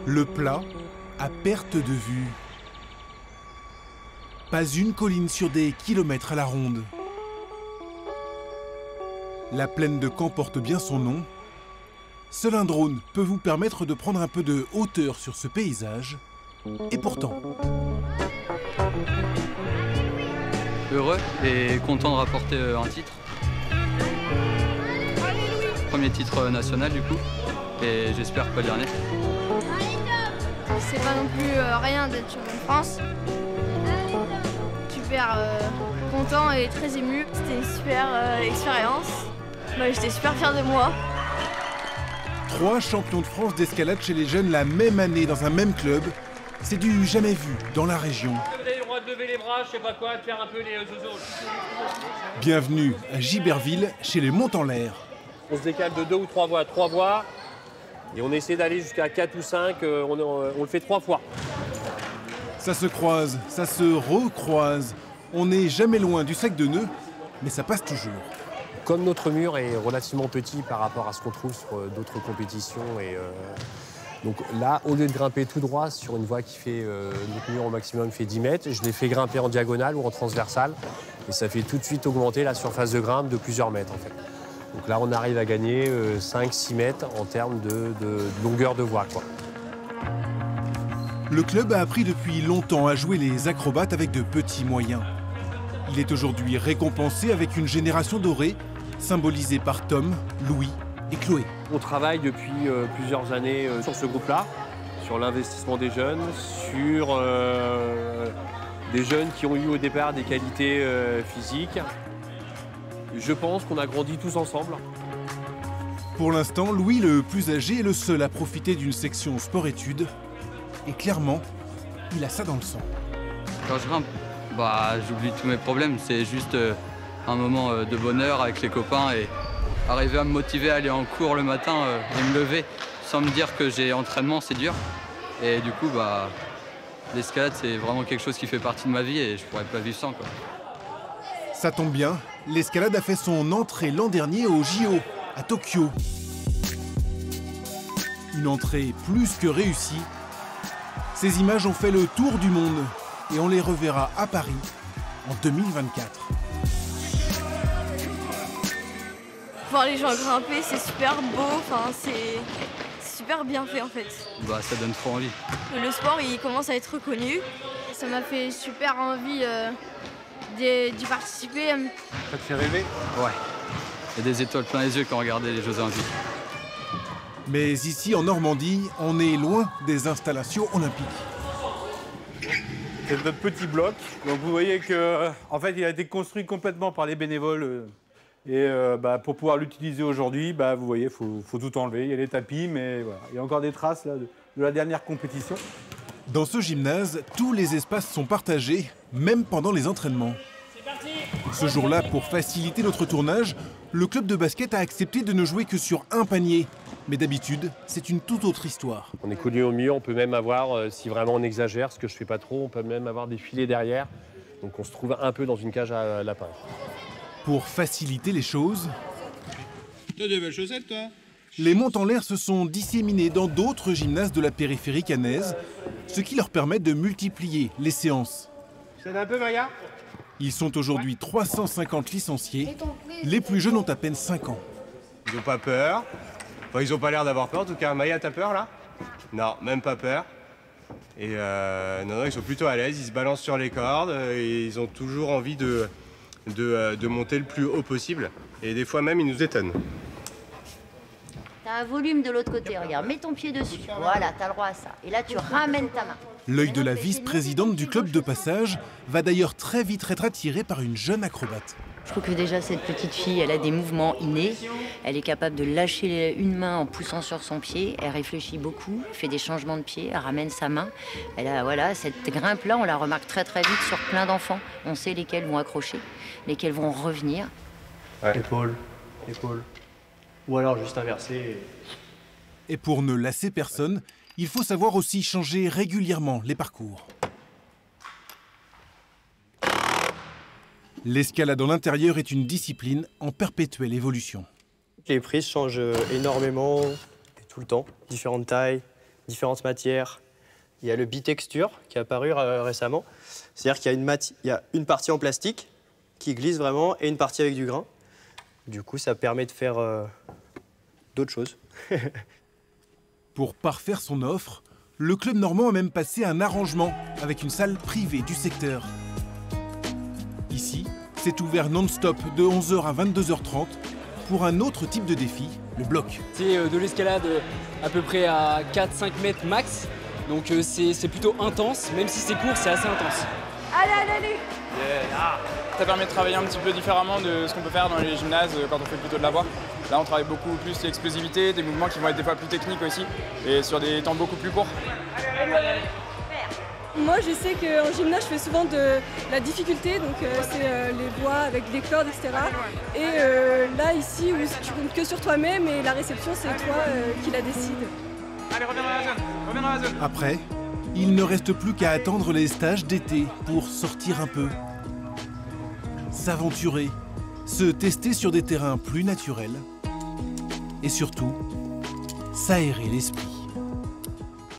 Le plat à perte de vue. Pas une colline sur des kilomètres à la ronde. La plaine de Caen porte bien son nom. Seul un drone peut vous permettre de prendre un peu de hauteur sur ce paysage. Et pourtant... Heureux et content de rapporter un titre. Premier titre national du coup, et j'espère pas le dernier. C'est pas non plus rien d'être champion de France. Super content et très ému. C'était une super expérience. J'étais super fière de moi. 3 champions de France d'escalade chez les jeunes la même année dans un même club. C'est du jamais vu dans la région. Vous avez le droit de lever les bras, je sais pas quoi, de faire un peu les zozos. Bienvenue à Giberville, chez les Monts-en-l'Air. On se décale de 2 ou 3 voies, 3 voies. Et on essaie d'aller jusqu'à 4 ou 5, on le fait 3 fois. Ça se croise, ça se recroise. On n'est jamais loin du sac de nœuds, mais ça passe toujours. Comme notre mur est relativement petit par rapport à ce qu'on trouve sur d'autres compétitions, donc là, au lieu de grimper tout droit sur une voie qui fait, notre mur au maximum fait 10 mètres, je l'ai fait grimper en diagonale ou en transversale. Et ça fait tout de suite augmenter la surface de grimpe de plusieurs mètres en fait. Donc là, on arrive à gagner 5-6 mètres en termes de longueur de voie, quoi. Le club a appris depuis longtemps à jouer les acrobates avec de petits moyens. Il est aujourd'hui récompensé avec une génération dorée, symbolisée par Tom, Louis et Chloé. On travaille depuis plusieurs années sur ce groupe-là, sur l'investissement des jeunes, sur des jeunes qui ont eu au départ des qualités physiques. Je pense qu'on a grandi tous ensemble. Pour l'instant, Louis, le plus âgé, est le seul à profiter d'une section sport-études. Et clairement, il a ça dans le sang. Quand je grimpe, j'oublie tous mes problèmes. C'est juste un moment de bonheur avec les copains et arriver à me motiver à aller en cours le matin et me lever sans me dire que j'ai entraînement, c'est dur. Et du coup, l'escalade, c'est vraiment quelque chose qui fait partie de ma vie et je pourrais pas vivre sans, quoi. Ça tombe bien, l'escalade a fait son entrée l'an dernier au JO, à Tokyo. Une entrée plus que réussie. Ces images ont fait le tour du monde et on les reverra à Paris en 2024. Voir les gens grimper, c'est super beau, c'est super bien fait en fait. Ça donne trop envie. Le sport, il commence à être reconnu. Ça m'a fait super envie d'y participer. Ça te fait rêver? Ouais. Il y a des étoiles plein les yeux quand on regardait les Jeux Olympiques. Mais ici, en Normandie, on est loin des installations olympiques. C'est notre petit bloc. Donc vous voyez que, en fait, il a été construit complètement par les bénévoles. Et pour pouvoir l'utiliser aujourd'hui, vous voyez, il faut tout enlever. Il y a les tapis, mais voilà. Il y a encore des traces là, de la dernière compétition. Dans ce gymnase, tous les espaces sont partagés, même pendant les entraînements. Ce jour-là, pour faciliter notre tournage, le club de basket a accepté de ne jouer que sur un panier. Mais d'habitude, c'est une toute autre histoire. On est collé au mur, on peut même avoir, si vraiment on exagère, ce que je fais pas trop, on peut même avoir des filets derrière. Donc on se trouve un peu dans une cage à lapins. Pour faciliter les choses, T'as des belles chaussettes, toi? les Monts-en-l'Air se sont disséminés dans d'autres gymnases de la périphérie caennaise, ce qui leur permet de multiplier les séances. Ça aide un peu, Maya? Ils sont aujourd'hui 350 licenciés. Les plus jeunes ont à peine 5 ans. Ils n'ont pas peur. Enfin, ils n'ont pas l'air d'avoir peur. En tout cas, Maya, t'as peur, là? Non, même pas peur. Et non, ils sont plutôt à l'aise. Ils se balancent sur les cordes. Et ils ont toujours envie de monter le plus haut possible. Et des fois même, ils nous étonnent. T'as un volume de l'autre côté, regarde, mets ton pied dessus. Voilà, t'as le droit à ça. Et là, tu ramènes ta main. L'œil de la vice-présidente du club de passage va d'ailleurs très vite être attiré par une jeune acrobate. Je trouve que déjà, cette petite fille, elle a des mouvements innés. Elle est capable de lâcher une main en poussant sur son pied. Elle réfléchit beaucoup, fait des changements de pied, elle ramène sa main. Elle a, voilà, cette grimpe-là, on la remarque très très vite sur plein d'enfants. On sait lesquels vont accrocher, lesquels vont revenir. Ouais. Épaule, épaule. Ou alors juste inverser. Et pour ne lasser personne, il faut savoir aussi changer régulièrement les parcours. L'escalade en intérieur est une discipline en perpétuelle évolution. Les prises changent énormément, tout le temps. Différentes tailles, différentes matières. Il y a le bitexture qui est apparu récemment. C'est-à-dire qu'il y a une partie en plastique qui glisse vraiment et une partie avec du grain. Du coup, ça permet de faire d'autres choses. Pour parfaire son offre, le club normand a même passé un arrangement avec une salle privée du secteur. Ici, c'est ouvert non-stop de 11h à 22h30 pour un autre type de défi, le bloc. C'est de l'escalade à peu près à 4-5 mètres max, donc c'est plutôt intense, même si c'est court, c'est assez intense. Allez, allez, allez! Yeah. Ça permet de travailler un petit peu différemment de ce qu'on peut faire dans les gymnases quand on fait plutôt de la voie. Là, on travaille beaucoup plus l'explosivité, des mouvements qui vont être des fois plus techniques aussi, et sur des temps beaucoup plus courts. Moi, je sais qu'en gymnase, je fais souvent de la difficulté, donc c'est les voies avec des cordes, etc. Et là, ici, où tu comptes que sur toi-même et la réception, c'est toi qui la décide. Allez, reviens dans la zone, reviens dans la zone. Après, il ne reste plus qu'à attendre les stages d'été pour sortir un peu, s'aventurer, se tester sur des terrains plus naturels et surtout, s'aérer l'esprit.